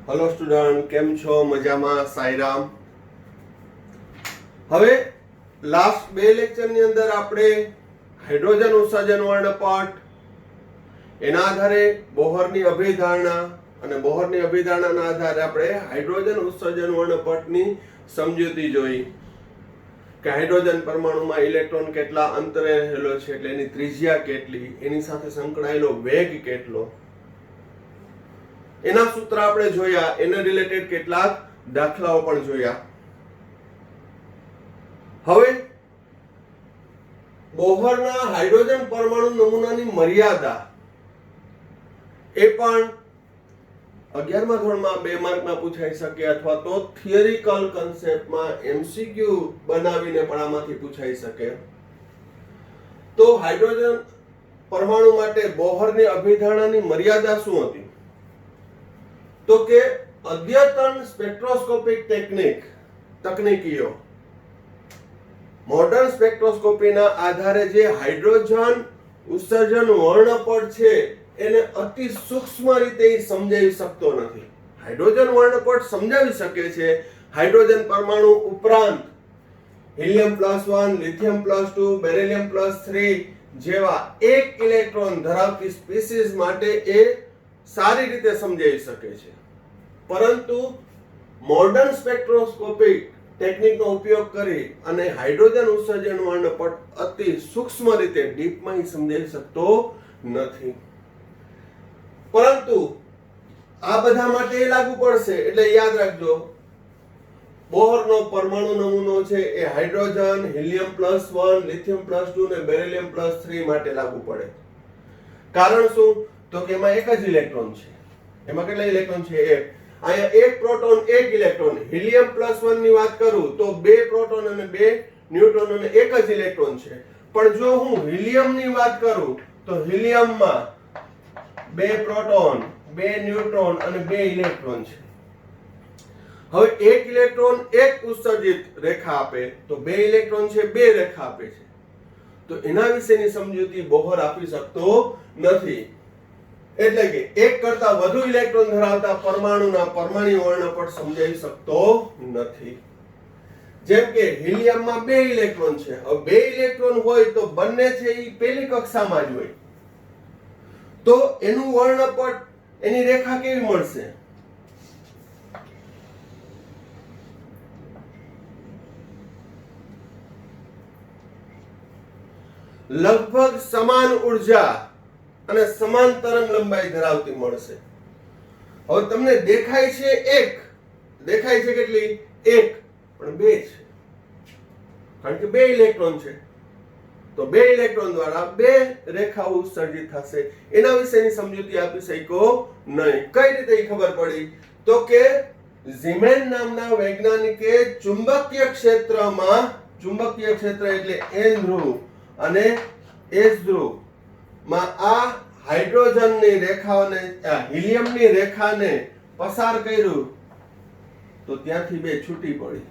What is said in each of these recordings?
Hello student, કેમ છો? મજામાં? સાઈરામ. હવે લાસ્ટ બે લેક્ચરની અંદર આપણે હાઇડ્રોજન ઉત્સર્જન વર્ણપટ, એના આધારે બોહરની અભિધારણા અને બોહરની અભિધારણાના આધારે આપણે હાઇડ્રોજન ઉત્સર્જન વર્ણપટની સમજૂતી જોઈ કે હાઇડ્રોજન પરમાણુમાં ઇલેક્ટ્રોન કેટલા અંતરે રહેલો છે, એટલે એની ત્રિજ્યા કેટલી, એની સાથે સંકળાયેલો વેગ કેટલો, એના સૂત્ર આપણે જોયા, એને રિલેટેડ કેટલાક દાખલાઓ પણ જોયા. હવે બોહરના હાઇડ્રોજન પરમાણુ નમૂનાની મર્યાદા એ પણ 11મા ધોરણમાં 2 માર્કમાં પૂછાઈ શકે અથવા તો થિયરિકલ કન્સેપ્ટમાં એમસીક્યુ બનાવીને પણ આમાંથી પૂછાઈ શકે. તો હાઇડ્રોજન પરમાણુ માટે બોહરની અભિધારણાની મર્યાદા શું હતી? તો કે અદ્યતન સ્પેક્ટ્રોસ્કોપિક તકનીકીઓ મોડર્ન સ્પેક્ટ્રોસ્કોપીના આધારે જે હાઇડ્રોજન ઉત્સર્જન વર્ણપટ છે એને અતિ સૂક્ષ્મ રીતે સમજાવી શકતો નથી. હાઇડ્રોજન વર્ણપટ સમજાવી શકે છે. હાઇડ્રોજન પરમાણુ ઉપરાંત હિલિયમ +1, લિથિયમ +2, બેરિલિયમ +3 જેવા 1 ઇલેક્ટ્રોન ધરાવતી સ્પીસીઝ માટે એ સારી રીતે સમજાવી શકે છે. પરંતુ મોડર્ન સ્પેક્ટ્રોસ્કોપિક ટેકનિકનો ઉપયોગ કરી અને હાઇડ્રોજન ઉત્સર્જન વર્ણપટ અતિ સૂક્ષ્મ રીતે ડીપમાં સમજાવી શકતો નથી. પરંતુ આ બધા માટે એ લાગુ પડશે, એટલે યાદ રાખજો, બોહરનો પરમાણુ નમૂનો છે એ હાઇડ્રોજન, હિલિયમ +1, લિથિયમ +2 અને બેરિલિયમ +3 માટે લાગુ પડે. કારણ શું? તો કે એમાં એક જ ઇલેક્ટ્રોન છે. એમાં કેટલા ઇલેક્ટ્રોન છે? એક. અહીંયા એક પ્રોટોન, એક ઇલેક્ટ્રોન. હિલિયમ +1 ની વાત કરું તો 2 પ્રોટોન અને 2 ન્યુટ્રોન અને એક જ ઇલેક્ટ્રોન છે. પણ જો હું હિલિયમ ની વાત કરું તો હિલિયમમાં 2 પ્રોટોન, 2 ન્યુટ્રોન અને 2 ઇલેક્ટ્રોન છે. હવે એક ઇલેક્ટ્રોન એક ઉત્સર્જિત રેખા આપે તો 2 ઇલેક્ટ્રોન છે 2 રેખા આપે છે. તો એના વિશેની સમજૂતી બોહર આપી શકતો નથી. એટલે કે એક કરતા વધુ ઇલેક્ટ્રોન ધરાવતા પરમાણુના પરમાણુ વર્ણપટ સમજાવી શકતો નથી. જેમ કે હિલિયમમાં 2 ઇલેક્ટ્રોન છે. હવે 2 ઇલેક્ટ્રોન હોય તો બંને છે એ પહેલી કક્ષામાં જ હોય, તો એનું વર્ણપટ, એની રેખા કેવી મળશે? લગભગ સમાન ઉર્જા અને સમાન તરંગ લંબાઈ ધરાવતી મળશે. હવે તમને દેખાય છે એક, દેખાય છે કેટલી? એક, પણ 2 છે, કારણ કે 2 ઇલેક્ટ્રોન છે. તો 2 ઇલેક્ટ્રોન દ્વારા 2 રેખાઓ ઉત્સર્જિત થશે. એના વિશેની સમજૂતી આપી શક્યો નહીં. કઈ રીતે એ ખબર પડી? તો કે ઝીમેન નામના વૈજ્ઞાનિકે ચુંબકીય ક્ષેત્રમાં, ચુંબકીય ક્ષેત્ર એટલે N ધ્રુવ અને S ધ્રુવ માં આ હાઇડ્રોજનની રેખાઓને, હિલિયમની રેખાને પસાર કર્યું તો ત્યાંથી 2 છૂટી પડી.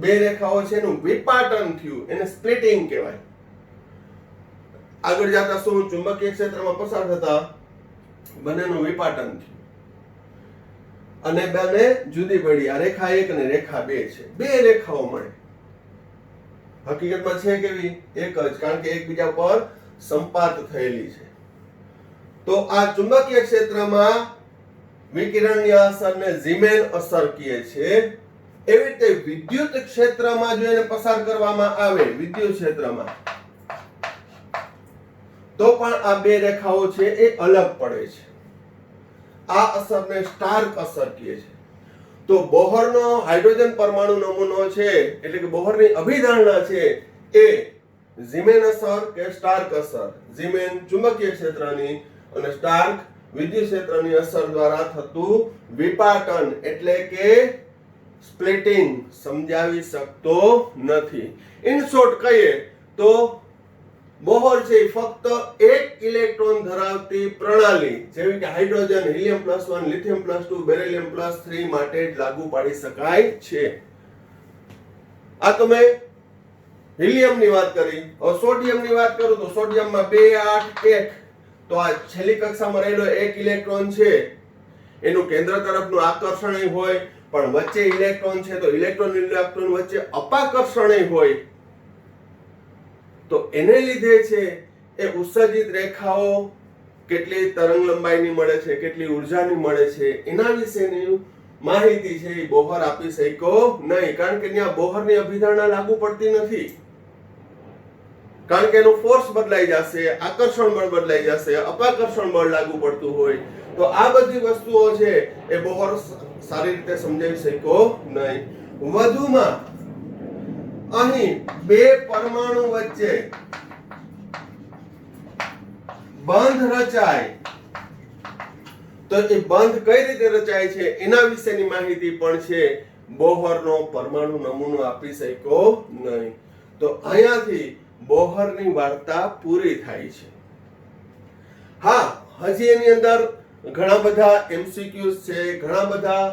2 રેખાઓ છે એનું વિપાટન થયું, એને સ્પ્લિટિંગ કહેવાય. આગળ જતા શું? ચુંબકીય ક્ષેત્રમાં પસાર થતા બંનેનું વિપાટન થયું અને બંને જુદી પડી. આ રેખા 1 અને રેખા 2 છે. 2 રેખાઓ મળે. હકીકતમાં છે કેવી? એક જ, કારણ કે એકબીજા પર સંપાત થયેલી છે. તો આ ચુંબકીય ક્ષેત્રમાં વિકિરણની અસરને ઝીમેન અસર કહે છે. એવી રીતે વિદ્યુત ક્ષેત્રમાં જો એને પસાર કરવામાં આવે, વિદ્યુત ક્ષેત્રમાં, તો પણ આ 2 રેખાઓ છે એ અલગ પડે છે. આ અસરને સ્ટાર્ક અસર કહે છે. તો બોહરનો હાઇડ્રોજન પરમાણુ નમૂનો છે, એટલે કે બોહરની અભિધારણા છે એ ઝીમેન અસર કે સ્ટાર્ક અસર, ઝીમેન ચુંબકીય ક્ષેત્રની અને સ્ટાર્ક વિદ્યુત ક્ષેત્રની અસર દ્વારા થતું વિપાટન એટલે કે સ્પ્લિટિંગ સમજાવી શકતો નથી. ઇન શોર્ટ કહીએ તો બોહર છે ફક્ત એક ઇલેક્ટ્રોન ધરાવતી પ્રણાલી જેવી કે હાઇડ્રોજન, હિલિયમ +1, લિથિયમ +2, બેરિલિયમ +3 માટે જ લાગુ પાડી શકાય છે. આ તો મેં હિલિયમની વાત કરી. હવે સોડિયમની વાત કરું તો સોડિયમમાં 2, 8, 1, તો આ છેલ્લી કક્ષામાં રહેલો એક ઇલેક્ટ્રોન છે એનું કેન્દ્ર તરફનું આકર્ષણ હોય, પણ વચ્ચે ઇલેક્ટ્રોન છે તો ઇલેક્ટ્રોન વચ્ચે અપાકર્ષણ હોય, તો એને લીધે છે એ ઉત્સર્જિત રેખાઓ કેટલી તરંગ લંબાઈની મળે છે, કેટલી ઉર્જાની મળે છે, એના વિશેની માહિતી છે એ બોહર આપી શક્યો નહીં, કારણ કે ત્યાં બોહરની અભિધારણા લાગુ પડતી નથી, કારણ કે એનું ફોર્સ બદલાઈ જશે, આકર્ષણ બળ બદલાઈ જશે, અપાકર્ષણ બળ લાગુ પડતું હોય, તો આ બધી વસ્તુઓ છે એ બોહર સારી રીતે સમજાવી શક્યો નહીં. વધુમાં અહીં બે પરમાણુ વચ્ચે બંધ રચાય તો એ બંધ કઈ રીતે રચાય છે એના વિશેની માહિતી પણ છે બોહરનો પરમાણુ નમૂનો આપી શક્યો નહીં. તો અહીંયાથી બોહરની વાર્તા પૂરી થાય છે. હા, હજી એની અંદર ઘણા બધા MCQs છે, ઘણા બધા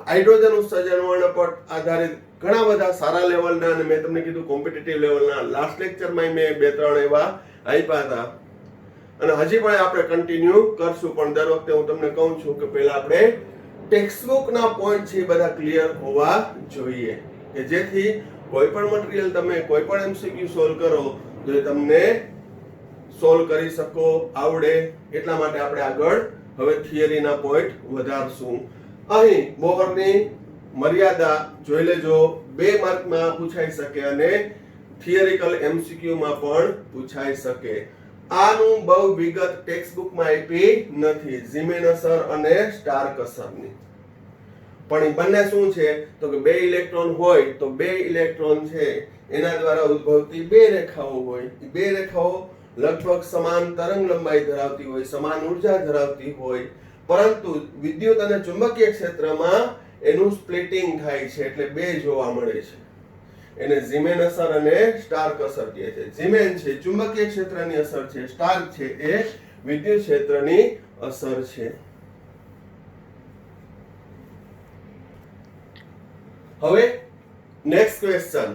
હાઇડ્રોજન ઉત્સર્જન વર્ણ પર આધારિત ઘણા બધા સારા લેવલના, અને મેં તમને કીધું કોમ્પિટિટિવ લેવલના લાસ્ટ લેક્ચરમાં મેં 2-3 એવા આપ્યા હતા, અને હજી પણ આપણે કન્ટિન્યુ કરશું. પણ દર વખતે હું તમને કહું છું કે પહેલા આપણે ટેક્સ્ટબુકના પોઈન્ટ છે બધા ક્લિયર હોવા જોઈએ, કે જેથી કોઈ પણ મટીરીયલ તમે કોઈ પણ MCQ સોલ્વ કરો તો એ તમને સોલ્વ કરી શકો, આવડે. એટલા માટે આપણે આગળ હવે થિયરીના પોઈન્ટ વધારશું. અહીં બોહરની મર્યાદા જોઈ લેજો, 2 માર્કમાં પૂછાઈ શકે અને થિયરિકલ MCQ માં પણ પૂછાઈ શકે. આનું બહુ વિગત ટેક્સ્ટબુકમાં આપી નથી, ઝીમેન અસર અને સ્ટાર્ક અસરની. પણ એ બંને શું છે તો કે 2 ઇલેક્ટ્રોન હોય તો 2 ઇલેક્ટ્રોન છે એના દ્વારા ઉદ્ભવતી 2 રેખાઓ હોય. એ 2 રેખાઓ લગભગ સમાન તરંગ લંબાઈ ધરાવતી હોય, સમાન ઉર્જા ધરાવતી હોય, પરંતુ વિદ્યુત અને ચુંબકીય ક્ષેત્રમાં એનું સ્પ્લિટિંગ થાય છે, એટલે 2 જોવા મળે છે. એને ઝીમેન અસર અને સ્ટાર્ક અસર કહે છે. ઝીમેન છે ચુંબકીય ક્ષેત્રની અસર છે, સ્ટાર્ક છે એ વિદ્યુત ક્ષેત્રની અસર છે. હવે નેક્સ્ટ ક્વેશ્ચન,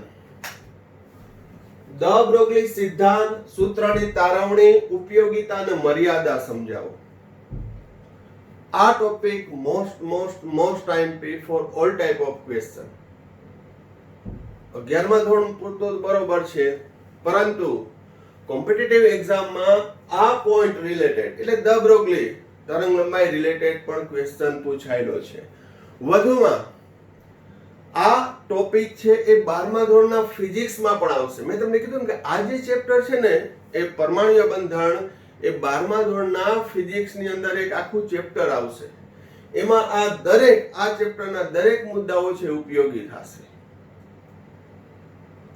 દ બ્રોગલી સિદ્ધાંત સૂત્રની તારવણી, ઉપયોગિતા અને મર્યાદા સમજાવો. આ topic most time for all type of question. 11મા ધોરણ પૂરતો બરોબર છે, પરંતુ કોમ્પિટિટિવ એક્ઝામમાં આ પોઈન્ટ રિલેટેડ એટલે દ બ્રોગલી તરંગ લંબાઈ રિલેટેડ પણ ક્વેશ્ચન પૂછાયેલો છે. વધુમાં આ ટોપિક છે એ 12મા ધોરણના ફિઝિક્સમાં પણ આવશે. મેં તમને કીધું ને કે આ જે ચેપ્ટર છે ને એ પરમાણુય બંધન એ 12મા ધોરણના ફિઝિક્સની અંદર એક આખું ચેપ્ટર આવશે. એમાં આ ચેપ્ટરના દરેક મુદ્દાઓ છે ઉપયોગી થશે.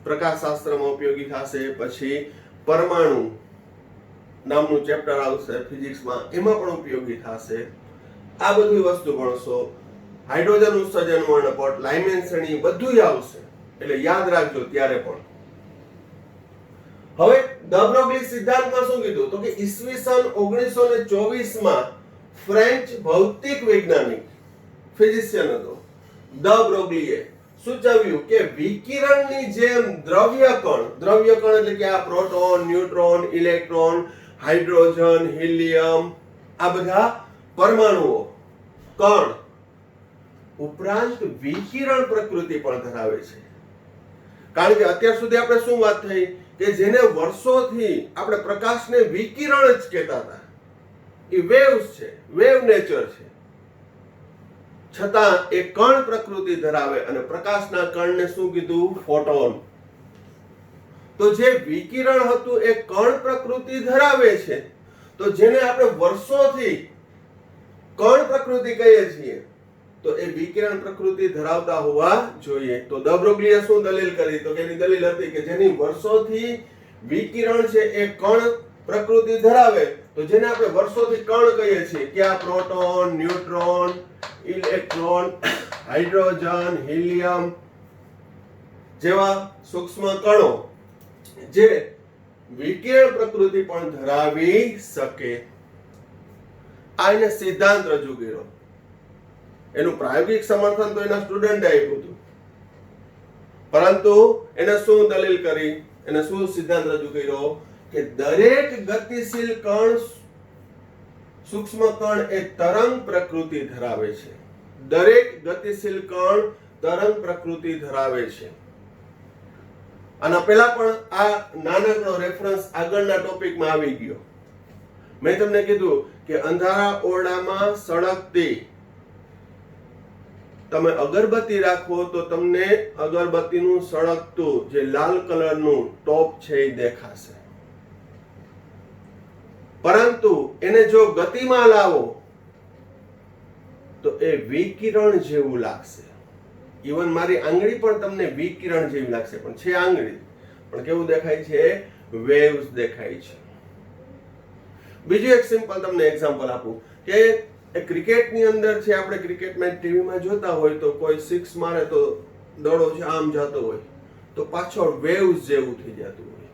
પ્રકાશશાસ્ત્રમાં ઉપયોગી થશે, પછી પરમાણુ નામનું ચેપ્ટર આવશે ફિઝિક્સમાં, એમાં પણ ઉપયોગી થશે. આ બધી વસ્તુ ભણશો. હાઇડ્રોજન ઉત્સર્જન વર્ણપટ, લાઇમેન શ્રેણી બધું આવશે, એટલે યાદ રાખજો ત્યારે પણ. હવે દ બ્રોગલી સિદ્ધાંતમાં શું કીધું તો કે ઈસવીસન 1924 માં ફ્રેન્ચ ભૌતિક વૈજ્ઞાનિક ફિઝિશિયન હતો દ બ્રોગલીએ સૂચવ્યું કે વિકિરણની જેમ દ્રવ્ય કણ એટલે કે આ proton, neutron, electron, hydrogen, helium, આ બધા પરમાણુઓ કણ ઉપરાંત વિકિરણ પ્રકૃતિ પણ ધરાવે છે. કારણ કે અત્યાર સુધી આપણે શું વાત થઈ કે જેને વર્ષોથી આપણે પ્રકાશને વિકિરણ જ કહેતા હતા, એ વેવ્સ છે, વેવ નેચર છે, છતાં એ કણ પ્રકૃતિ ધરાવે, અને પ્રકાશના કણને શું કીધું? ફોટોન. તો જે વિકિરણ હતું એ કણ પ્રકૃતિ ધરાવે છે, તો જેને આપણે વર્ષોથી કણ પ્રકૃતિ કહીએ છીએ તો એ વિકિરણ પ્રકૃતિ ધરાવતા હોવા જોઈએ. તો દ બ્રોગલીએ શું દલીલ કરી તો કે એની દલીલ હતી કે જેની વર્ષોથી વિકિરણ છે એ કણ પ્રકૃતિ ધરાવે, તો જેને આપણે વર્ષોથી કણ કહીએ છીએ કે આ proton, neutron, electron, hydrogen, helium જેવા સૂક્ષ્મ કણો જે વિકિરણ પ્રકૃતિ પણ ધરાવી શકે. આ એને સિદ્ધાંત રજૂ કર્યો. એનું પ્રાયોગિક સમર્થન તો એના સ્ટુડન્ટે આપ્યું હતું, પરંતુ એને શું દલીલ કરી, એને શું સિદ્ધાંત રજૂ કર્યો કે દરેક ગતિશીલ કણ સૂક્ષ્મ કણ એ તરંગ પ્રકૃતિ ધરાવે છે. દરેક ગતિશીલ કણ તરંગ પ્રકૃતિ ધરાવે છે. આના પહેલા પણ આ નાનકડો રેફરન્સ આગળના ટોપિકમાં આવી ગયો. મેં તમને કીધું કે અંધારા ઓરડામાં સળગતી તમે અગરબત્તી રાખો તો તમને અગરબત્તીનું સળગતું જે લાલ કલરનું ટોપ છે એ દેખાશે, પરંતુ એને જો ગતિમાં લાવો તો એ વિકિરણ જેવું લાગશે. ઇવન મારી આંગળી પણ તમને વિકિરણ જેવી લાગશે, પણ છે આંગળી, પણ કેવું દેખાય છે? વેવ્સ દેખાય છે. બીજું એક સિમ્પલ તમને એક્ઝામ્પલ આપું કે ક્રિકેટની અંદર છે, આપણે ક્રિકેટ મેચ ટીવીમાં જોતા હોય તો કોઈ સિક્સ મારે તો દડો છે આમ જતો હોય તો પાછળ વેવ્સ જેવું થઈ જતું હોય.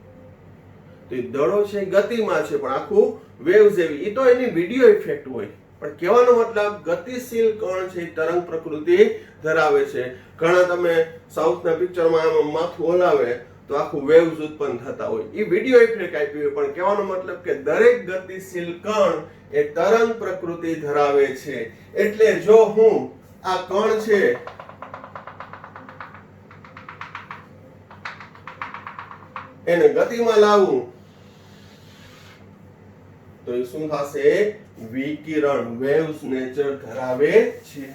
તો એ દડો છે ગતિમાં છે પણ આખું વેવ્સ જેવી, એ તો એની વિડીયો ઇફેક્ટ હોય. પણ કહેવાનો મતલબ ગતિશીલ કણ છે તરંગ પ્રકૃતિ ધરાવે છે. ઘણા તમે સાઉથના પિક્ચરમાં આમ માથું હલાવે તો આખું વેવ્સ ઉત્પન્ન થતા હોય, એ વિડીયો ઇફેક્ટ આપી હોય. પણ કહેવાનો મતલબ કે દરેક ગતિશીલ કણ એ તરંગ પ્રકૃતિ ધરાવે છે. એટલે જો હું આ કણ છે એને ગતિમાં લાવું તો એ શું થશે? વિકિરણ, વેવ્સ નેચર ધરાવે છે.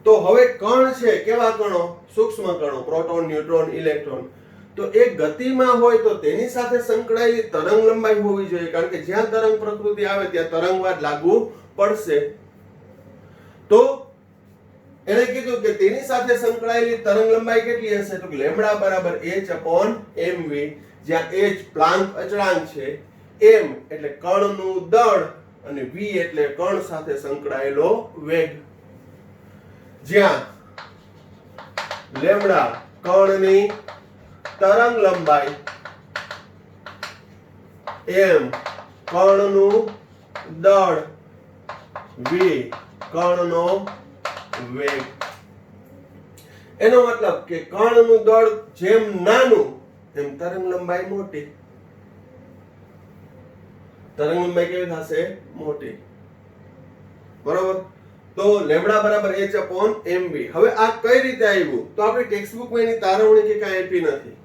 તો હવે કણ છે, કેવા કણો? સૂક્ષ્મ કણો, પ્રોટોન, ન્યુટ્રોન, ઇલેક્ટ્રોન. તો એ ગતિમાં હોય તો તેની સાથે સંકળાયેલી તરંગ લંબાઈ હોવી જોઈએ, કારણ કે જ્યાં તરંગ પ્રકૃતિ આવે ત્યાં તરંગવાદ લાગુ પડશે. તો એને કીધું કે તેની સાથે સંકળાયેલી તરંગ લંબાઈ કેટલી હશે? તો લેમ્ડા બરાબર h/mv, જ્યાં h પ્લાન્ક અચળાંક છે, m એટલે કણનું દળ અને v એટલે કણ સાથે સંકળાયેલો વેગ. જ્યાં લેમ્ડા કણની તરંગ લંબાઈ, m કણનું દળ, v કણનો વેગ. એનો મતલબ કે કણનું દળ જેમ નાનું એમ તરંગ લંબાઈ મોટી. તરંગ લંબાઈ કેવી થશે? મોટી. બરોબર? તો લેમ્ડા બરાબર h/mv. હવે આ કઈ રીતે આવ્યું? તો આપણી ટેક્સ્ટબુકમાં એની તારવણી કે કાંઈ આપી નથી.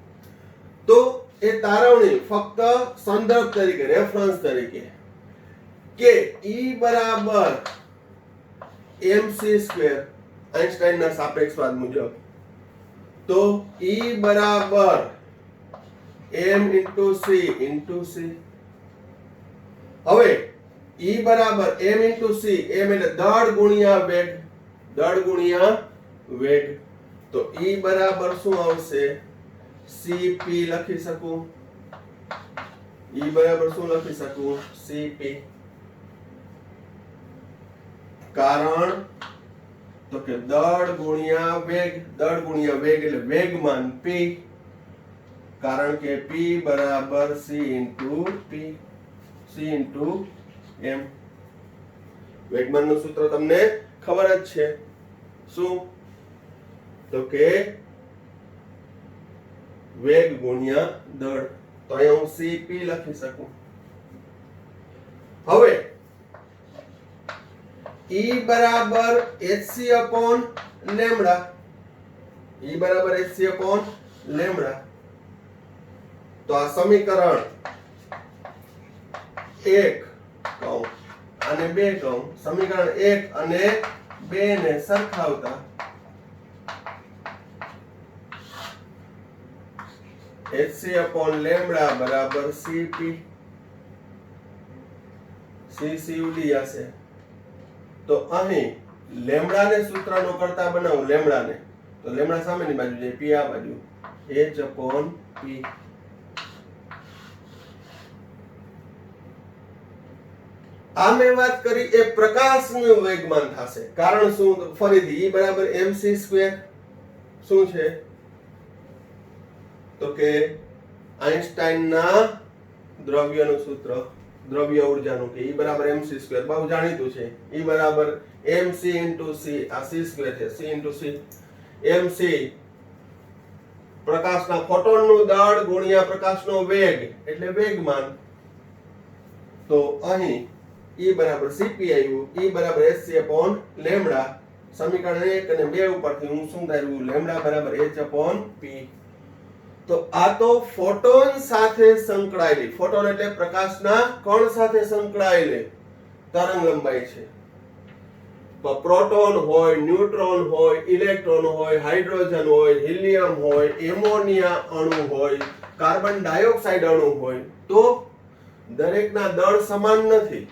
તો એ તારવણી ફક્ત સંદર્ભ તરીકે, રેફરન્સ તરીકે કે E બરાબર mc², આઇન્સ્ટાઈનના સાપેક્ષવાદ મુજબ. તો E બરાબર m * c * c. હવે E બરાબર m * c, m એટલે દળ ગુણ્યા વેગ, દળ ગુણ્યા વેગ. તો E બરાબર શું આવશે? cp લખી શકું. E બરાબર શું લખી શકું? cp. કારણ તો કે દળ ગુણ્યા વેગ, દળ ગુણ્યા વેગ એટલે વેગમાન p, કારણ કે p બરાબર c * p, c * m. વેગમાનનું સૂત્ર તમને ખબર જ છે. શું? તો કે વેગ ગુણ્યા દળ. તો અહીંયા હું cp લખી શકું. હવે E બરાબર hc/લેમ્ડા, E બરાબર hc/લેમ્ડા. તો આ સમીકરણ 1 કહું અને 2 કહું, સમીકરણ 1 અને 2 ને સરખાવતા hc/લેમ્ડા બરાબર cp. c ઉડી જશે. તો અહીં લેમ્ડાને સૂત્રનો કરતા બનાવું, લેમ્ડાને, તો લેમ્ડા સામેની બાજુ જાય, p આ બાજુ, h/p. આ મેં વાત કરી એ પ્રકાશનું વેગમાન થશે. કારણ શું? ફરીથી E બરાબર mc². શું છે? તો કે આઇન્સ્ટાઈનના દ્રવ્યનું સૂત્ર, દ્રવ્ય ઉર્જાનું, કે E બરાબર mc², બહુ જાણીતું છે. E બરાબર mc * c, આ c² છે, c * c. mc પ્રકાશના ફોટોનનું દળ ગુણ્યા પ્રકાશનો વેગ એટલે વેગમાન. તો અહીં E બરાબર Cp આવ્યું, E બરાબર hc upon લેમ્ડા. સમીકરણ 1 અને 2 ઉપરથી હું શું ધાર્યું? લેમ્ડા બરાબર h upon p. તો આ તો ફોટોન સાથે સંકળાયેલી, ફોટોન એટલે પ્રકાશના કણ સાથે સંકળાયેલી તરંગ લંબાઈ છે. પ્રોટોન હોય, ન્યુટ્રોન હોય, ઇલેક્ટ્રોન હોય, હાઇડ્રોજન હોય, હિલિયમ હોય, એમોનિયા અણુ હોય, કાર્બન ડાયોક્સાઇડ અણુ હોય, તો દરેકના દળ સમાન નથી.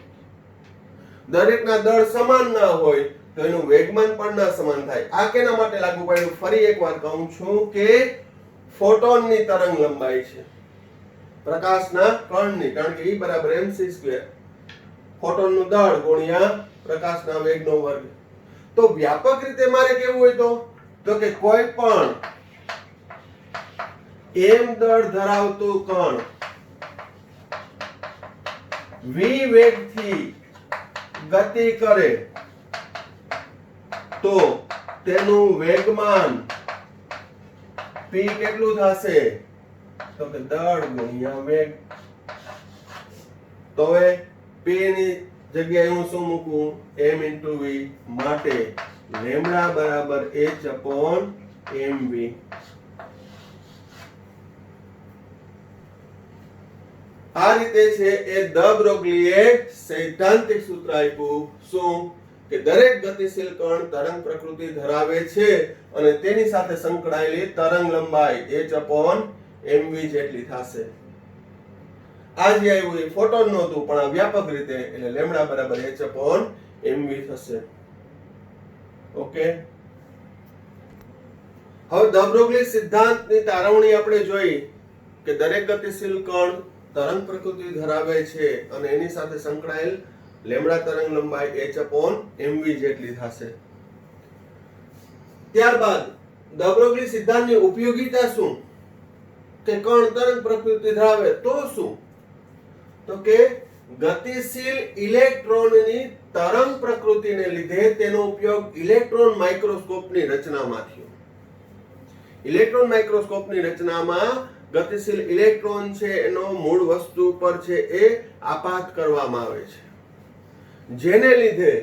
દરેકના દળ સમાન ના હોય તો એનું વેગમાન પણ ના સમાન થાય. આ કેના માટે લાગુ પડ્યું? ફરી એકવાર કહું છું કે ફોટોનની તરંગ લંબાઈ છે પ્રકાશના કણની, કારણ કે E બરાબર mc², ફોટોનનું દળ ગુણ્યા પ્રકાશના વેગનો વર્ગ. તો વ્યાપક રીતે મારે કેવું હોય તો કે કોઈ પણ m દળ ધરાવતું કણ v વેગથી ગતિ કરે તો તેનું વેગમાન p કેટલું થશે? તો કે દળ ગુણ્યા વેગ. તો હવે p ની જગ્યાએ હું શું મૂકું? m * v. માટે લેમ્ડા બરાબર h upon mv. આ રીતે છે એ દ બ્રોગલીએ સૈદ્ધાંતિક સૂત્ર આપ્યું. શું? કે દરેક ગતિશીલ કણ તરંગ પ્રકૃતિ ધરાવે છે અને તેની સાથે સંકળાયેલી તરંગ લંબાઈ h upon mv જેટલી થશે. આ જે આવ્યું એ ફોટોન નહોતું, પણ આ વ્યાપક રીતે એટલે લેમ્ડા બરાબર h upon mv થશે. ઓકે, હવે દ બ્રોગલી સિદ્ધાંતની તારવણી આપણે જોઈ કે દરેક ગતિશીલ કણ તરંગ પ્રકૃતિ ધરાવે છે અને એની સાથે સંકળાયેલ લેમ્ડા તરંગ લંબાઈ h upon mv જેટલી થશે. ત્યારબાદ દ બ્રોગલી સિદ્ધાંતની ઉપયોગિતા શું? કે કણ તરંગ પ્રકૃતિ ધરાવે તો શું? તો કે ગતિશીલ ઇલેક્ટ્રોનની તરંગ પ્રકૃતિને લીધે તેનો ઉપયોગ ઇલેક્ટ્રોન માઇક્રોસ્કોપની રચનામાં થયો. ઇલેક્ટ્રોન માઇક્રોસ્કોપની રચનામાં ગતિશીલ ઇલેક્ટ્રોન છે એનો મૂળ વસ્તુ પર છે એ આપાત કરવામાં આવે છે, જેને લીધે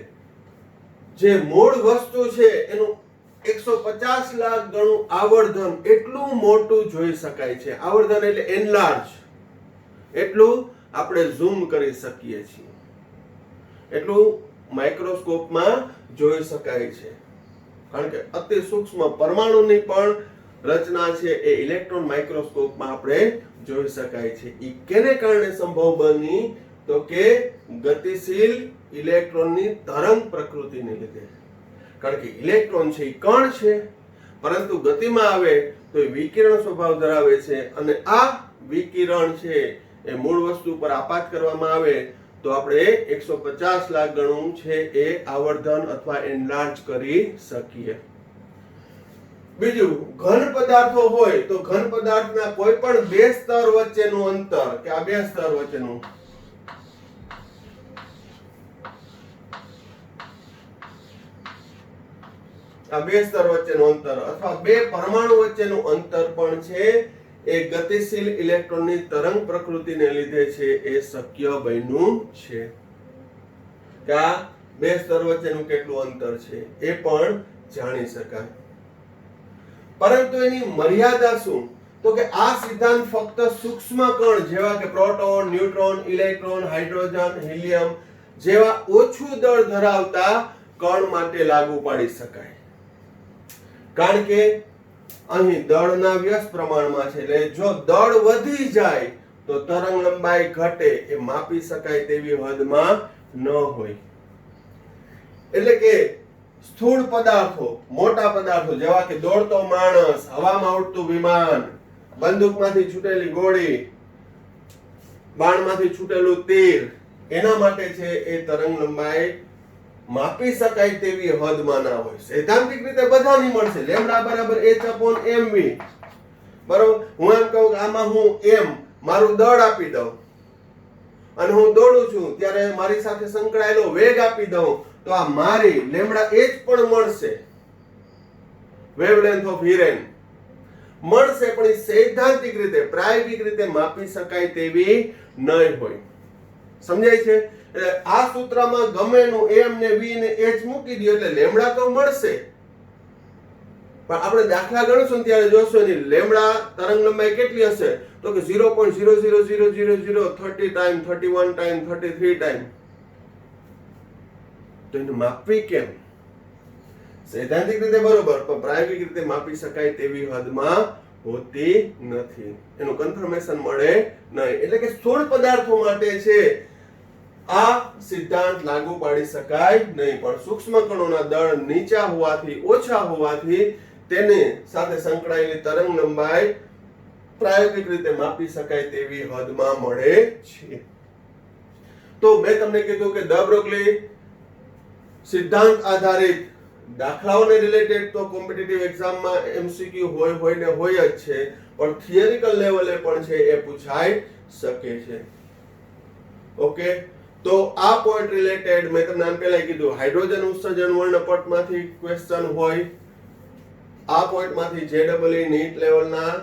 જે મૂળ વસ્તુ છે એનું 150 લાખ ગણું આવર્ધન એટલું મોટું જોઈ શકાય છે. આવર્ધન એટલે એનલાર્જ, એટલું આપણે ઝૂમ કરી શકીએ છીએ, એટલું માઇક્રોસ્કોપમાં જોઈ શકાય છે. કારણ કે અતિ સૂક્ષ્મ પરમાણુની પણ રચના છે એ ઇલેક્ટ્રોન માઇક્રોસ્કોપમાં આપણે જોઈ શકાય છે. ઈ કેને કારણે સંભવ બની? તો કે ગતિશીલ ઇલેક્ટ્રોનની તરંગ પ્રકૃતિને લીધે. કારણ કે ઇલેક્ટ્રોન છે એ કણ છે, પરંતુ ગતિમાં આવે તો એ વિકિરણ સ્વભાવ ધરાવે છે અને આ વિકિરણ છે એ મૂળ વસ્તુ પર આપાત કરવામાં આવે તો આપણે 150 લાખ ગણું છે એ આવર્ધન અથવા એનલાર્જ કરી શકીએ. બીજું, ઘન પદાર્થો હોય તો ઘન પદાર્થના કોઈ પણ બે સ્તર વચ્ચેનું અંતર, કે આ બે સ્તર વચ્ચેનું અંતર અથવા બે પરમાણુ વચ્ચેનું અંતર પણ છે એ ગતિશીલ ઇલેક્ટ્રોનની તરંગ પ્રકૃતિને લીધે છે એ શક્ય બન્યું છે. કે આ બે સ્તર વચ્ચેનું કેટલું અંતર છે એ પણ જાણી શકાય. પરંતુ એની મર્યાદા શું? તો કે આ સિદ્ધાંત ફક્ત સૂક્ષ્મ કણ જેવા કે proton, neutron, electron, hydrogen, helium જેવા ઓછું દળ ધરાવતા કણ માટે લાગુ પાડી શકાય. કારણ કે અહીં દળના વ્યસ્ત પ્રમાણમાં છે, એટલે જો દળ વધી જાય તો તરંગ લંબાઈ ઘટે, એ માપી શકાય તેવી હદમાં ન હોય. એટલે કે સ્થૂળ પદાર્થો, મોટા પદાર્થો જેવા કે દોડતો માણસ, હવામાં ઉડતું વિમાન, બંદૂકમાંથી છૂટેલી ગોળી, બાણમાંથી છૂટેલું તીર, એના માટે છે એ તરંગ લંબાઈ માપી શકાય તેવી હદમાં ના હોય. સૈદ્ધાંતિક રીતે બધાની મળશે લેમ્ડા બરાબર h upon mv. બરોબર, હું એમ કહું કે આમાં હું m મારું દળ આપી દઉં અને હું દોડું છું ત્યારે મારી સાથે સંકળાયેલો વેગ આપી દઉં તો આ મારી લેમ્ડા h પણ મળશે, વેવલેન્થ ઓફ હિરેન મળશે, પણ એ સૈદ્ધાંતિક રીતે પ્રાયોગિક રીતે માપી શકાય તેવી નહીં હોય. સમજાય છે? એટલે આ સૂત્રમાં ગમેનું m ને v ને h મૂકી દો એટલે લેમ્ડા તો મળશે, પણ આપણે દાખલા ગણશું ત્યારે જોશો એની લેમ્ડા તરંગ લંબાઈ કેટલી હશે તો કે 0.0000030 ટાઈમ 31 ટાઈમ 33 ટાઈમ. તો એને માપવી કેમ? સૈદ્ધાંતિક રીતે બરોબર, પણ પ્રાયોગિક રીતે માપી શકાય તેવી હદમાં હોતી નથી, એનું કન્ફર્મેશન મળે નહીં. એટલે કે સ્થૂળ પદાર્થો માટે છે આ સિદ્ધાંત લાગુ પાડી શકાય નહીં, પણ સૂક્ષ્મ કણોના દળ નીચા હોવાથી, ઓછા હોવાથી તેને સાથે સંકળાયેલી તરંગ લંબાઈ પ્રાયોગિક રીતે માપી શકાય તેવી હદમાં મળે છે. તો મેં તમને કીધું કે દ બ્રોગલી સિદ્ધાંત આધારિત દાખલાઓને રિલેટેડ તો કોમ્પિટિટિવ એક્ઝામમાં એમસીક્યુ હોય ને હોય જ છે, પણ થિયરિકલ લેવલે પણ છે એ પૂછાઈ શકે છે. ઓકે, તો આ પોઈન્ટ રિલેટેડ મેં તમને આમ પહેલા કીધું હાઇડ્રોજન ઉત્સર્જન વર્ણપટમાંથી ક્વેશ્ચન હોય, આ પોઈન્ટમાંથી JEE નીટ લેવલના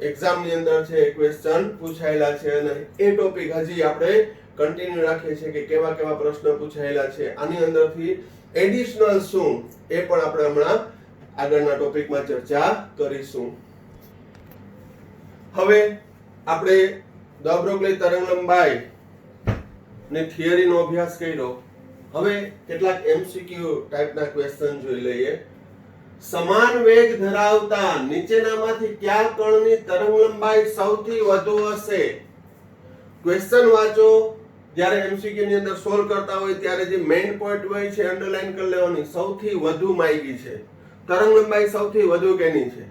એક્ઝામની અંદર છે ક્વેશ્ચન પૂછાયેલા છે, અને એ ટોપિક હજી આપણે કન્ટિન્યુ રાખીએ છીએ કે કેવા કેવા પ્રશ્ન પૂછાયેલા છે. આની અંદરથી એડિશનલ શું એ પણ આપણે હમણાં આગળના ટોપિકમાં ચર્ચા કરીશું. હવે આપણે દ બ્રોગલી તરંગ લંબાઈ ને થિયરીનો અભ્યાસ કર્યો. હવે કેટલાક MCQ ટાઈપના ક્વેશ્ચન જોઈ લઈએ. સમાન વેગ ધરાવતા નીચેનામાંથી કયા કણની તરંગ લંબાઈ સૌથી વધુ હશે? ક્વેશ્ચન વાંચો, જ્યારે MCQ ની અંદર સોલ્વ કરતા હોય ત્યારે જે મેઇન પોઈન્ટ હોય છે અંડરલાઈન કરી લેવાની. સૌથી વધુ માહિતી છે, તરંગ લંબાઈ સૌથી વધુ કેની છે,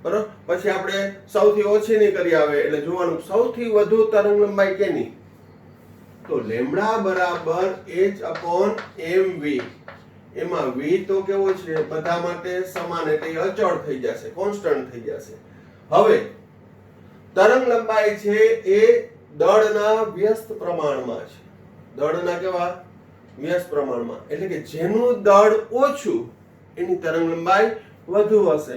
બરોબર? પછી આપણે સૌથી ઓછી ની કરી આવે એટલે જોવાનું સૌથી વધુ તરંગ લંબાઈ કેની, તો લેમ્ડા બરાબર h/mv. એમાં v તો કેવો છે બધા માટે સમાન એટલે અચળ થઈ જશે, કોન્સ્ટન્ટ થઈ જશે. હવે તરંગ લંબાઈ છે એ દળના વ્યસ્ત પ્રમાણમાં છે, દળના કેવા વ્યસ્ત પ્રમાણમાં, એટલે કે જેનું દળ ઓછું એની તરંગ લંબાઈ વધુ હશે,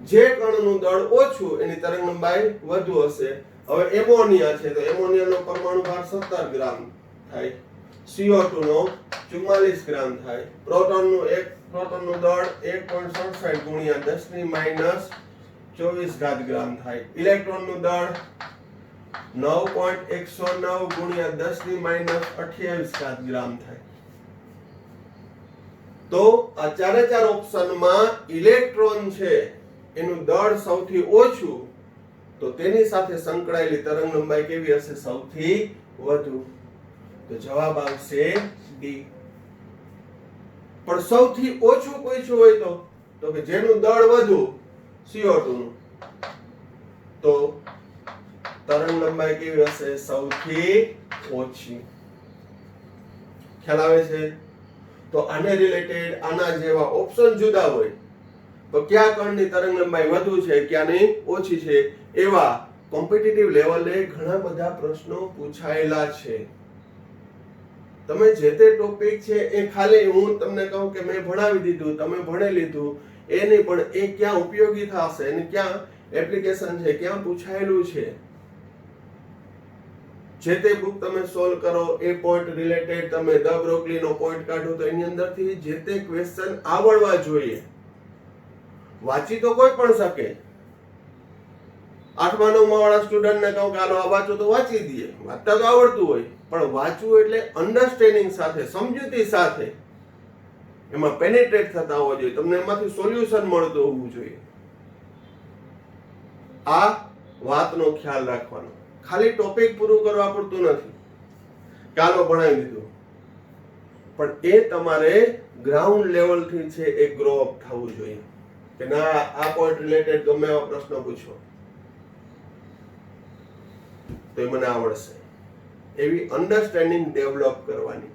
જે કણનું દળ ઓછું એની તરંગ લંબાઈ વધુ હશે. હવે એમોનિયા છે તો એમોનિયાનો પરમાણુ ભાર 17 ગ્રામ થાય, CO2 નો 44 ગ્રામ થાય, પ્રોટોનનું દળ 1.67 ગુણ્યા 10⁻24 ગ્રામ થાય, ઇલેક્ટ્રોનનું દળ 9.109 ગુણ્યા 10⁻28 ગ્રામ થાય. તો આ ચારે ચાર ઓપ્શનમાં ઇલેક્ટ્રોન છે એનું દળ સૌથી ઓછું, તો તેની સાથે સંકળાયેલી તરંગ લંબાઈ કેવી હશે? સૌથી વધુ. તો જવાબ આવશે ડી. પણ સૌથી ઓછું પૂછ્યું હોય તો કે જેનું દળ વધુ CO2 નું, તો તરંગ લંબાઈ કેવી હશે? સૌથી ઓછી. ખ્યાલ આવે છે? તો આને રિલેટેડ આના જેવા ઓપ્શન જુદા હોય તો કયા કણની તરંગ લંબાઈ વધુ છે, ક્યાંની ઓછી છે, એવા કોમ્પિટિટિવ લેવલે ઘણા બધા પ્રશ્નો પૂછાયેલા છે. તમે જે તે ટોપિક છે એ ખાલી હું તમને કહું કે મેં ભણાવી દીધું, તમે ભણી લીધું એ નહીં, પણ એ ક્યાં ઉપયોગી થશે અને ક્યાં એપ્લિકેશન છે, ક્યાં પૂછાયેલું છે, જે તે બુક તમે સોલ્વ કરો, એ પોઈન્ટ રિલેટેડ તમે દ બ્રોગલી નો પોઈન્ટ કાઢો તો એની અંદરથી જે તે ક્વેશ્ચન આવડવા જોઈએ. વાંચી તો કોઈ પણ શકે. 8મા 9મા વાળા સ્ટુડન્ટને કહું કે હાલો આ વાંચો તો વાંચી દઈએ, વાંચતા તો આવડતું હોય, પણ વાંચવું એટલે અન્ડરસ્ટેન્ડિંગ સાથે, સમજૂતી સાથે એમાં પેનિટ્રેટ થતા હોવા જોઈએ, તમને એમાંથી સોલ્યુશન મળતું હોવું જોઈએ. આ વાતનો ખ્યાલ રાખવાનો. ખાલી ટોપિક પૂરું કરવા પડતું નથી, ચાલો ભણાવી દીધું, પણ એ તમારે ગ્રાઉન્ડ લેવલથી છે એ ગ્રો અપ થવું જોઈએ કે ના આ પોઈન્ટ રિલેટેડ ગમે એવા પ્રશ્ન પૂછો તો મને આવડશે, એવી અન્ડરસ્ટેન્ડિંગ ડેવલપ કરવાની.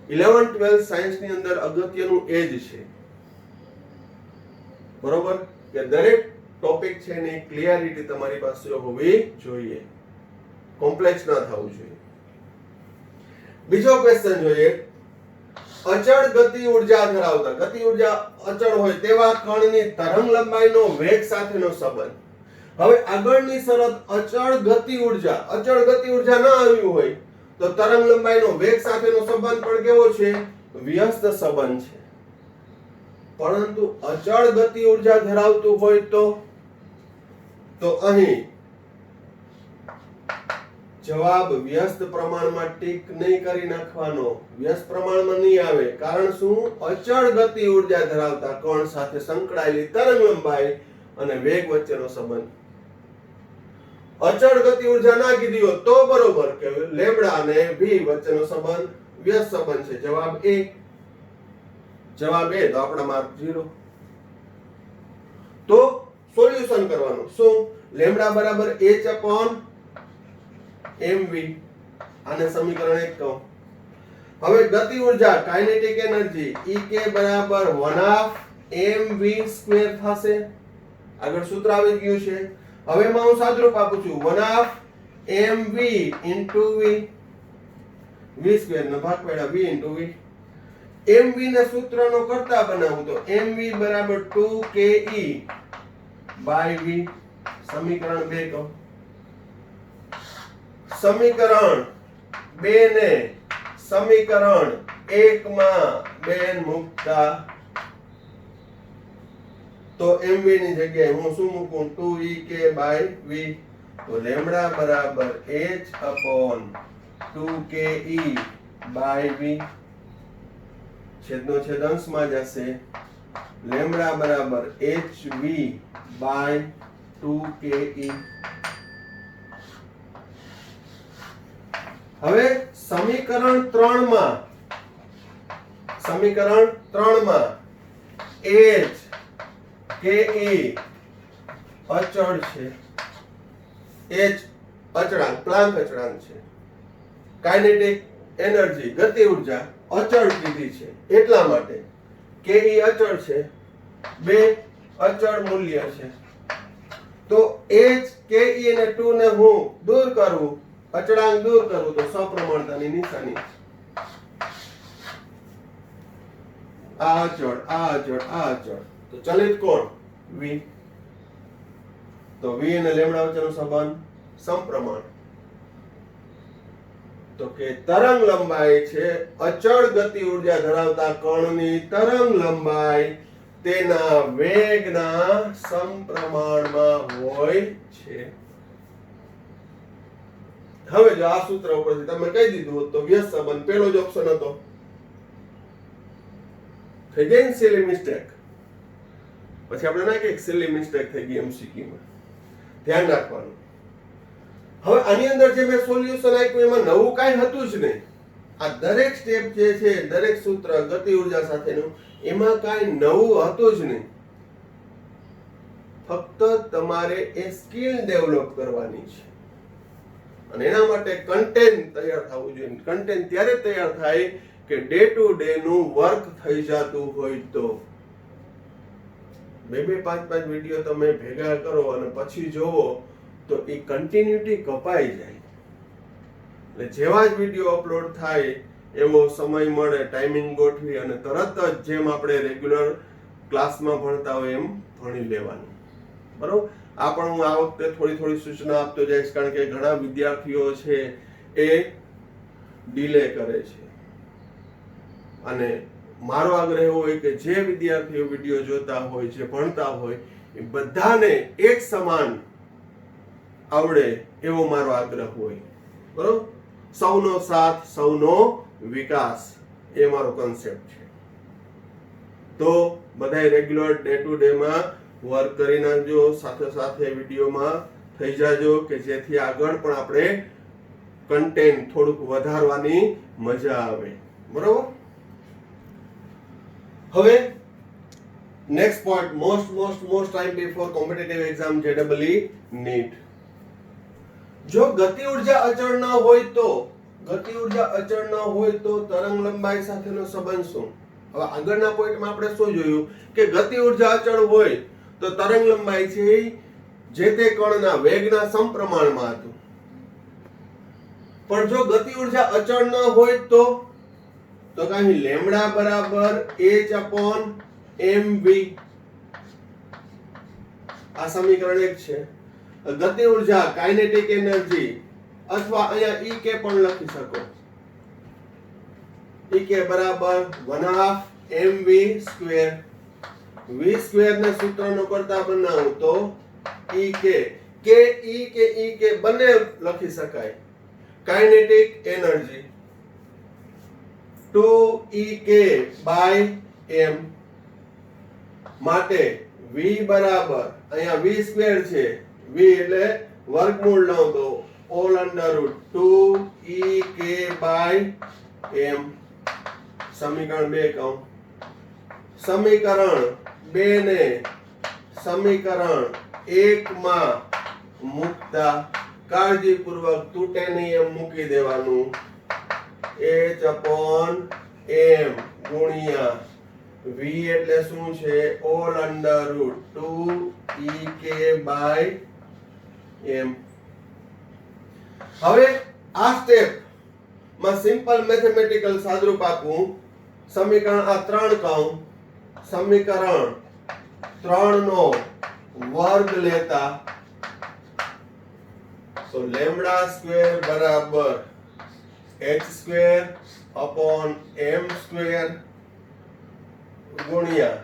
11th 12th સાયન્સ ની અંદર અગત્યનું એ જ છે, બરોબર, કે દરેક ટોપિક છે ને ક્લિયરિટી તમારી પાસે હોવી જોઈએ, કોમ્પ્લેક્સ ના થવું જોઈએ. બીજો ક્વેશ્ચન જોઈએ. અચળ ગતિ ઉર્જા ધરાવતા, ગતિ ઉર્જા અચળ હોય તેવા કણની તરંગ લંબાઈનો વેગ સાથેનો સંબંધ. હવે આગળની શરત અચળ ગતિ ઉર્જા ન આવ્યું હોય તો તરંગ લંબાઈનો વેગ સાથેનો સંબંધ પણ કેવો છે? વ્યસ્ત સંબંધ છે. પરંતુ અચળ ગતિ ઉર્જા ધરાવતું હોય તો અહીં જવાબ વ્યસ્ત પ્રમાણમાં ટીક નહીં કરી નાખવાનો, વ્યસ્ત પ્રમાણમાં નહીં આવે. કારણ શું? અચળ ગતિ ઉર્જા ધરાવતા કણ સાથે સંકળાયેલી તરંગ લંબાઈ અને વેગ વચ્ચેનો સંબંધ. અચળ ગતિ ઉર્જા ના કીધી હોત તો બરોબર કે લેમ્ડા અને v વચ્ચેનો સંબંધ વ્યસ્ત સંબંધ છે. જવાબ A. તો આપણા માર્ક 0. તો સોલ્યુશન કરવાનું. શું? લેમ્ડા બરાબર h/mv. આને સમીકરણ 1 કહો. હવે ગતિ ઉર્જા કાઇનેટિક એનર્જી Ek બરાબર 1/mv² થશે. આગળ સૂત્ર આવી ગયું છે. હવે હું સાદુરૂપ આપું છું. 1/mv into v. v² નો ભાગ પાડ્યા v into v. mv ને સૂત્રનો કરતા બનાવું તો mv બરાબર 2ke/v. સમીકરણ 2 કહો. સમીકરણ 2 ને સમીકરણ 1 માં બેન મૂકતા તો mv ની જગ્યાએ હું શું મૂકું? 2ek/v. તો લેમ્ડા બરાબર h/2ke/v. છેદનો છેદ અંશમાં જશે. લેમ્ડા બરાબર hv/2ke. હવે સમીકરણ 3 માં h કે અચળ છે. h અચળાંક, પ્લાન્ક અચળાંક છે. કાઇનેટિક એનર્જી ગતિ ઉર્જા અચળ કીધી છે એટલા માટે કે અચળ છે, 2 અચળ મૂલ્ય છે. તો h કે અને 2 ને હું દૂર કરું, અચળાંક દૂર કરું તો સપ્રમાણતાની નિશાની. આ અચળ, આ અચળ, આ અચળ. તો ચલિત કોણ? v. તો v અને લેમ્ડા વચ્ચેનો સંબંધ સમપ્રમાણ. તો કે તરંગ લંબાઈ છે અચળ ગતિ ઉર્જા ધરાવતા કણની તરંગ લંબાઈ તેના વેગના સમપ્રમાણમાં હોય છે. હવે જો આ સૂત્ર ઉપરથી તમે કહી દીધું તો વ્યસ્ત સંબંધ પહેલો જ ઓપ્શન હતો. થઈ ગઈ ને સિલી મિસ્ટેક. પછી આપણે ના કે સિલી મિસ્ટેક થઈ ગઈ MCQ માં. ધ્યાન રાખવાનું. હવે આની અંદર જે મેં સોલ્યુશન આપ્યું એમાં નવું કાંઈ હતું જ નહીં. આ દરેક સ્ટેપ જે છે, દરેક સૂત્ર ગતિ ઉર્જા સાથેનું, એમાં કાંઈ નવું હતું જ નહીં. ફક્ત તમારે એ સ્કિલ ડેવલપ કરવાની છે અને એના માટે કન્ટેન્ટ તૈયાર થવું જોઈએ. કન્ટેન્ટ ત્યારે તૈયાર થાય કે ડે ટુ ડે નું વર્ક થઈ જતું હોય તો. 2-5 વિડીયો તમે ભેગા કરો અને પછી જોવો તો એ કન્ટિન્યુટી કપાઈ જાય. એટલે જેવા જ વિડીયો અપલોડ થાય એવો સમય મળે, ટાઈમિંગ ગોઠવી અને તરત જ જેમ આપણે રેગ્યુલર ક્લાસમાં ભણતા હોય એમ ભણી લેવાનું. બરોબર? આ પણ હું આ વખતે થોડી સૂચના આપતો જઈશ, કારણ કે ઘણા વિદ્યાર્થીઓ છે એ ડિલે કરે છે. અને મારો આગ્રહ હોય કે જે વિદ્યાર્થીઓ વિડીયો જોતા હોય, જે ભણતા હોય, એ બધાને એક સમાન આવડે એવો મારો આગ્રહ હોય. બરોબર? સૌનો સાથ, સૌનો વિકાસ, એ મારો કોન્સેપ્ટ છે. તો બધાય રેગ્યુલર ડે ટુ ડે માં વર્ક કરી નાખજો, સાથે સાથે વિડીયોમાં થઈ જાજો કે જેથી આગળ પણ આપણે કન્ટેન્ટ થોડુંક વધારવાની મજા આવે. બરોબર? હવે next point, most time before competitive exam JEE NEET. જો ગતિ ઉર્જા અચળ ન હોય તો તરંગ લંબાઈ સાથેનો સંબંધ શું? હવે આગળના પોઈન્ટમાં આપણે શું જોયું કે ગતિ ઉર્જા અચળ હોય તો તરંગ લંબાઈ છે જે તે કણના વેગના સમપ્રમાણમાં હતું. પણ જો ગતિ ઉર્જા અચળ ન હોય તો અહીં લેમ્ડા બરાબર h/mv. આ સમીકરણ 1 છે. ગતિ ઉર્જા કાઇનેટિક એનર્જી અથવા અહીંયા ઈ કે પણ લખી શકો. ઈ કે બરાબર 1/2 mv². v² ને સૂત્રનો કરતા બનાવું તો ઈ કે ઈ કે બંને લખી શકાય. કાઇનેટિક એનર્જી 2ek/m માટે v બરાબર અહીંયા v² છે, v એટલે વર્ગમૂળ લઉં તો all under root 2ek/m. સમીકરણ 2 કહું. સમીકરણ 2 ને સમીકરણ 1 માં મૂકતા કાળજીપૂર્વક તૂટે નહીં એમ મૂકી દેવાનું. h/m ગુણ્યા v એટલે શું છે? all under root 2ek/m. હવે આ સ્ટેપ માં સિમ્પલ મેથેમેટિકલ સાદરૂપ આપું. સમીકરણ આ 3 કહું. સમીકરણ 3 નો વર્ગ લેતા તો λ² બરાબર h²/m² ગુણ્યા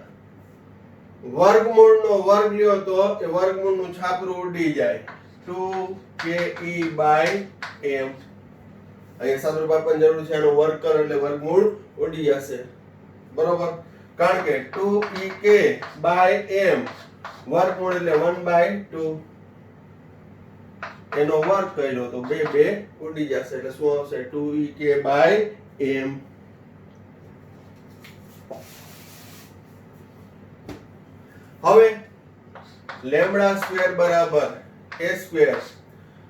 વર્ગમૂળનો વર્ગ લ્યો તો એ વર્ગમૂળનું છાપરું ઉડી જાય 2ke/m. અહીંયા સાદરૂપ આપવાની જરૂર છે, આનો વર્ગ કરો એટલે વર્ગમૂળ ઉડી જશે. બરોબર, કારણ કે 2ek/m વર્ગમૂળ એટલે 1/2 એનો વર્ગ કર્યો તો 2 ઉડી જશે એટલે શું આવશે? 2ek/m. હવે λ² બરાબર a².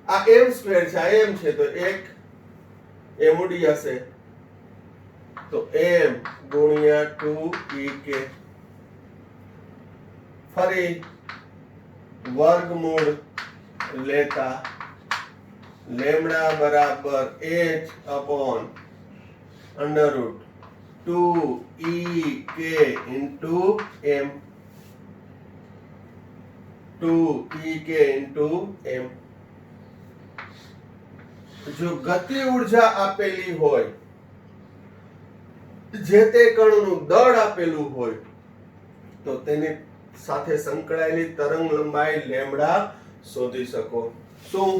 આ m² છે, આ m છે તો 1 m ઉડી જશે તો m ગુણ્યા 2ek. ફરી વર્ગમૂળ લેતા λ બરાબર h/√2ek/m. 2ek/m. જો ગતિ ઉર્જા આપેલી હોય, જે તે કણનું દળ આપેલું હોય તો તેની સાથે સંકળાયેલી તરંગ લંબાઈ લેમ્ડા શોધી શકો. શું?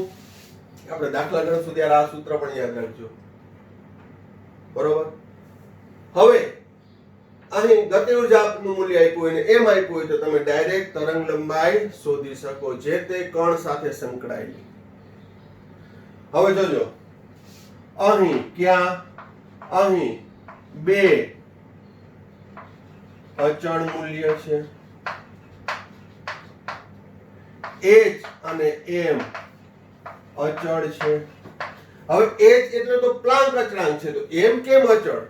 આપણે દાખલા ગણશું ત્યારે આ સૂત્ર પણ યાદ રાખજો. બરોબર. હવે અહીં ગતિ ઉર્જાનું મૂલ્ય આપ્યું હોય ને એમ આપ્યું હોય તો તમે ડાયરેક્ટ તરંગ લંબાઈ શોધી શકો જે તે કણ સાથે સંકળાયેલી. હવે જોજો, અહીં ક્યાં? અહીં 2 અચળ મૂલ્ય છે, h અને m અચળ છે. હવે h એટલે તો પ્લાન્ક અચળાંક છે, તો m કેમ અચળ?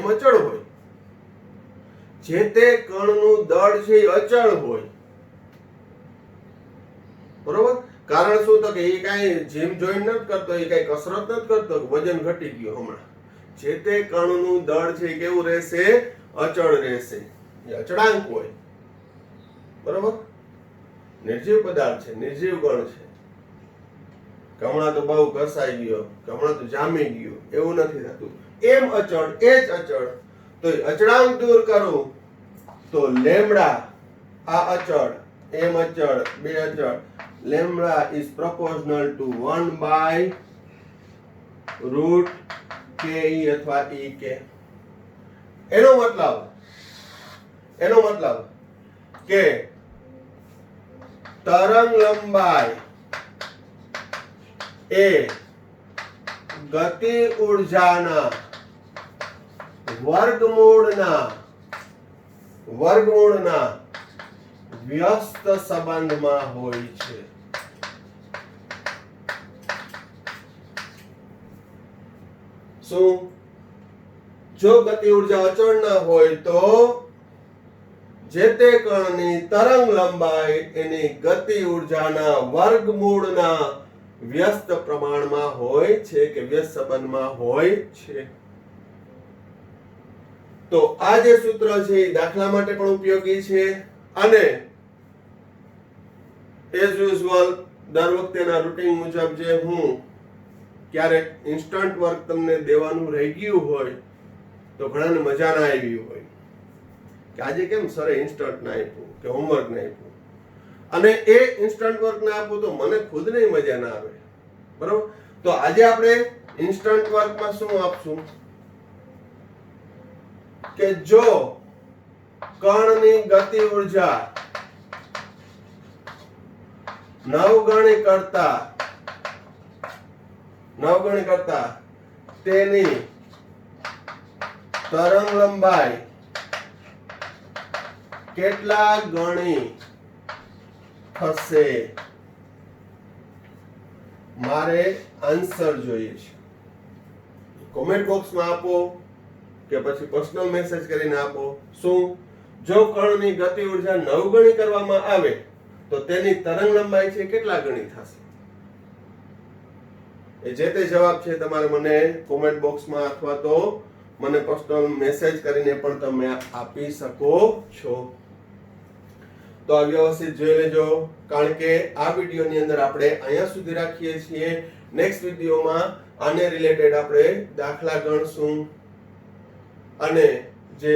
m અચળ હોય, જે તે કણનું દળ છે એ અચળ હોય. બરોબર. કારણ શું? તો કે એ કાંઈ જીમ જોઈન નથી કરતો, એ કાંઈ કસરત નથી કરતો, વજન ઘટી ગયું હમણાં. જે તે કણનું દળ છે એ કેવું રહેશે? અચળ રહેશે. એ અચળાંક હોય. બરોબર. નિર્જીવ પદાર્થ છે, નિર્જીવ કણ છે. હમણાં તો બહુ ઘસાઈ ગયો, હમણાં તો જામી ગયો, એવું નથી થતું. m અચળ, h અચળ, તો અચળાંક દૂર કરું તો લેમ્ડા આ અચળ, m અચળ, 2 અચળ, lambda is proportional to 1/√ke અથવા ek. એનો મતલબ કે તરંગ લંબાઈ એ ગતિ ઉર્જાના વર્ગમૂળના વ્યસ્ત સંબંધમાં હોય છે. શું? જો ગતિ ઉર્જા અચળ ન હોય તો જે તે કણની તરંગ લંબાઈ એની ગતિ ઉર્જાના વર્ગમૂળના વ્યસ્ત પ્રમાણમાં હોય છે કે વ્યસ્ત સંબંધમાં હોય છે. તો આ જે સૂત્ર છે એ દાખલા માટે પણ ઉપયોગી છે અને એઝ યુઝ્યુઅલ દર વખતેના રૂટીન મુજબ જે હું ક્યારેક ઇન્સ્ટન્ટ વર્ક તમને દેવાનું રહી ગયું હોય તો ઘણાને મજા ના આવી હોય કે આજે કેમ સરે ઇન્સ્ટન્ટ ના આપ્યું કે હોમવર્ક ના આપ્યું, અને એ ઇન્સ્ટન્ટ વર્ક ના આપું તો મને ખુદને મજા ના આવે, બરોબર? તો આજે આપણે ઇન્સ્ટન્ટ વર્કમાં શું આપશું કે જો કણની ગતિ ઉર્જા 9 ગણી કરતા તેની તરંગ લંબાઈ કેટલા ગણી થશે, મારે આન્સર જોઈએ છે. કોમેન્ટ બોક્સમાં આપો કે પછી પર્સનલ મેસેજ કરીને આપો. શું? જો કણની ગતિ ઉર્જા 9 ગણી કરવામાં આવે તો તેની તરંગ લંબાઈ છે કેટલા ગણી થશે? એ જે તે જવાબ છે તમારે મને કોમેન્ટ બોક્સમાં અથવા તો મને પર્સનલ મેસેજ કરીને પણ તમે આપી શકો છો. તો આ વ્યવસ્થિત જોઈ લેજો, કારણ કે આ વિડીયોની અંદર આપણે અહીંયા સુધી રાખીએ છીએ. નેક્સ્ટ વિડીયોમાં આને રિલેટેડ આપણે દાખલા ગણશું અને જે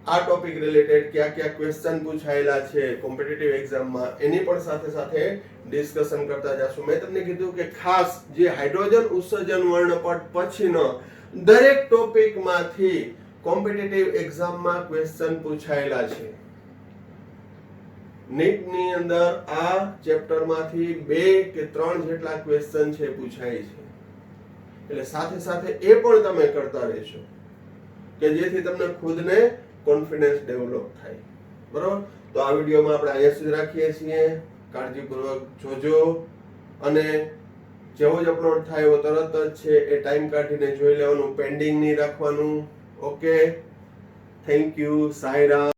આ ટોપિક રિલેટેડ કયા ક્વેશ્ચન પૂછાયેલા છે કોમ્પિટિટિવ એક્ઝામમાં એની પણ સાથે સાથે ડિસ્કશન કરતા જશું. મેં તમને કીધું કે ખાસ જે હાઇડ્રોજન ઉત્સર્જન વર્ણપટ પછીનો દરેક ટોપિકમાંથી કોમ્પિટિટિવ એક્ઝામમાં ક્વેશ્ચન પૂછાયેલા છે. નીટની અંદર આ ચેપ્ટરમાંથી 2 કે 3 જેટલા ક્વેશ્ચન છે પૂછાય છે, એટલે સાથે સાથે એ પણ તમે કરતા રહેશો કે જેથી તમને ખુદને કોન્ફિડન્સ ડેવલપ થાય, બરોબર? તો આ વિડીયોમાં આપણે અહીંયા સુધી રાખીએ છીએ. કાળજીપૂર્વક જોજો અને જેવો જ અપલોડ થાય એવો તરત જ છે એ ટાઈમ કાઢીને જોઈ લેવાનું, પેન્ડિંગ નહીં રાખવાનું. Okay, thank you. સાયરા.